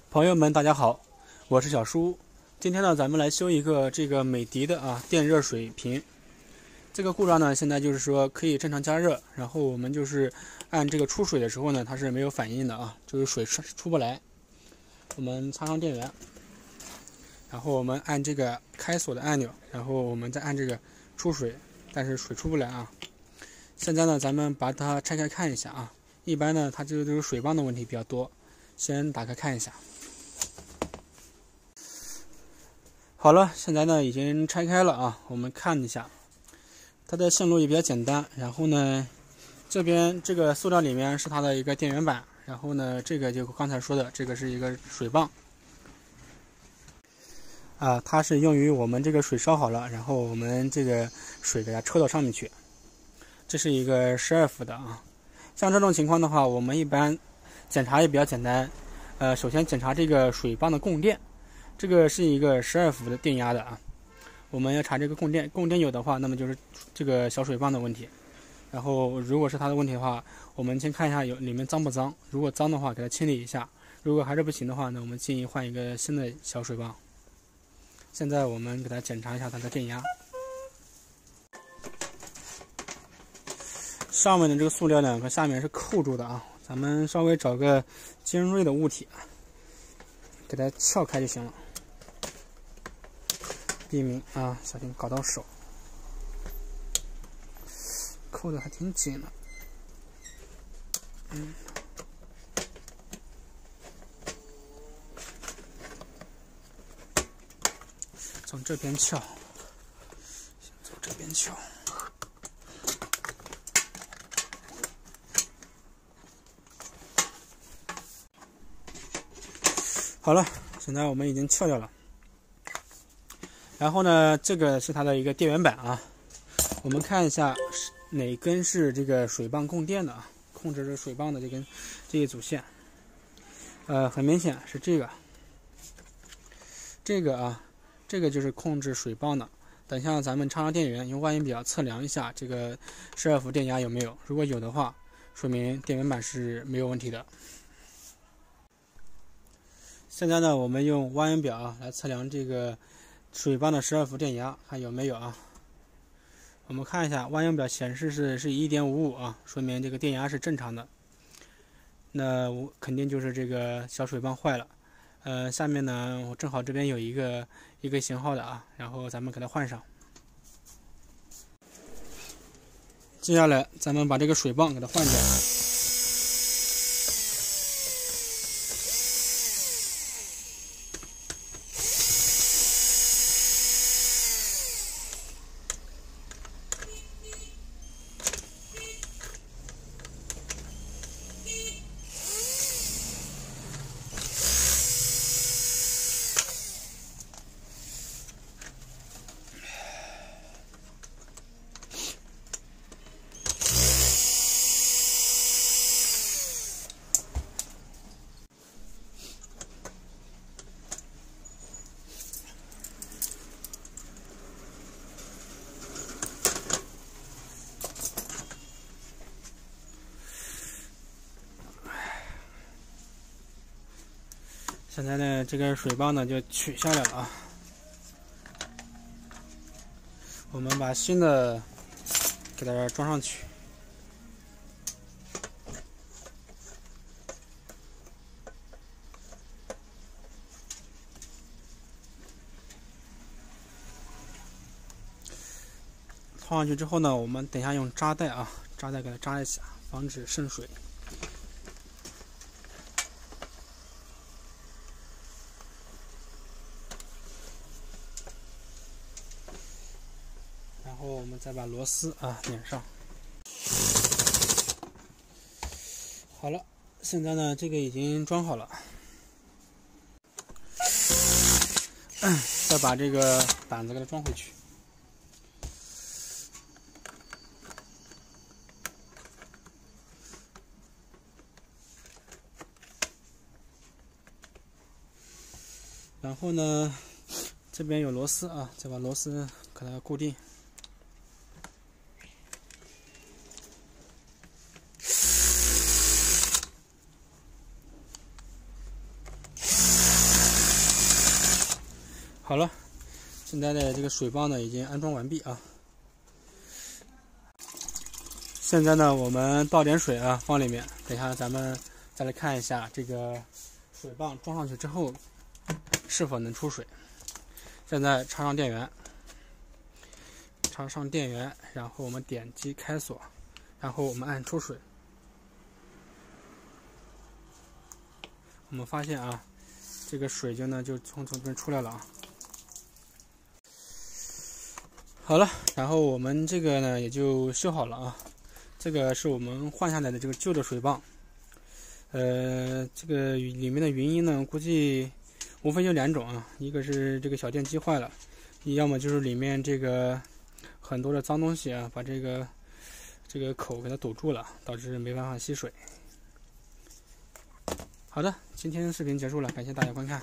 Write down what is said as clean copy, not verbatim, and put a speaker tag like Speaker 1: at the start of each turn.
Speaker 1: 朋友们，大家好，我是小叔。今天呢，咱们来修一个这个美的的电热水瓶。这个故障呢，现在就是说可以正常加热，然后我们就是按这个出水的时候呢，它是没有反应的啊，就是水出不来。我们插上电源，然后我们按这个开锁的按钮，然后我们再按这个出水，但是水出不来啊。现在呢，咱们把它拆开看一下啊。一般呢，它就是水泵的问题比较多。先打开看一下。好了，现在呢已经拆开了啊，我们看一下，它的线路也比较简单。然后呢，这边这个塑料里面是它的一个电源板，然后呢，这个就刚才说的，这个是一个水泵啊，它是用于我们这个水烧好了，然后我们这个水给它抽到上面去。这是一个12伏的啊，像这种情况的话，我们一般检查也比较简单。首先检查这个水泵的供电。这个是一个12伏的电压的啊，我们要查这个供电有的话，那么就是这个小水泵的问题。然后如果是它的问题的话，我们先看一下里面脏不脏，如果脏的话给它清理一下，如果还是不行的话呢，我们建议换一个新的小水泵。现在我们给它检查一下它的电压，上面的这个塑料呢和下面是扣住的啊，咱们稍微找个尖锐的物体给它撬开就行了。避免啊，小心搞到手，扣的还挺紧的。从这边撬，先从这边撬。好了，现在我们已经撬掉了。然后呢，这个是它的一个电源板啊，我们看一下哪根是这个水泵供电的啊，控制这水泵的这一组线。很明显是这个就是控制水泵的。等一下咱们插上电源，用万用表测量一下这个12伏电压有没有，如果有的话，说明电源板是没有问题的。现在呢，我们用万用表来测量这个水泵的12伏电压，看有没有啊？我们看一下，万用表显示是 1.55 啊，说明这个电压是正常的。那我肯定就是这个小水泵坏了。下面呢，我正好这边有一个型号的啊，然后咱们给它换上。接下来咱们把这个水泵给它换掉。现在呢，这个水泵呢就取下来了啊。我们把新的给它装上去。套上去之后呢，我们等一下用扎带给它扎一下，防止渗水。然后我们再把螺丝拧上。好了，现在呢这个已经装好了，再把这个板子给它装回去。然后呢，这边有螺丝啊，再把螺丝给它固定。好了，现在的这个水泵呢已经安装完毕啊。现在呢，我们倒点水啊，放里面。等一下咱们再来看一下这个水泵装上去之后是否能出水。现在插上电源，然后我们点击开锁，然后我们按出水。我们发现啊，这个水晶呢就从这边出来了啊。好了，然后我们这个呢也就修好了啊。这个是我们换下来的这个旧的水泵，这个里面的原因呢，估计无非就2种啊，一个是这个小电机坏了，要么就是里面这个很多的脏东西啊，把这个口给它堵住了，导致没办法吸水。好的，今天视频结束了，感谢大家观看。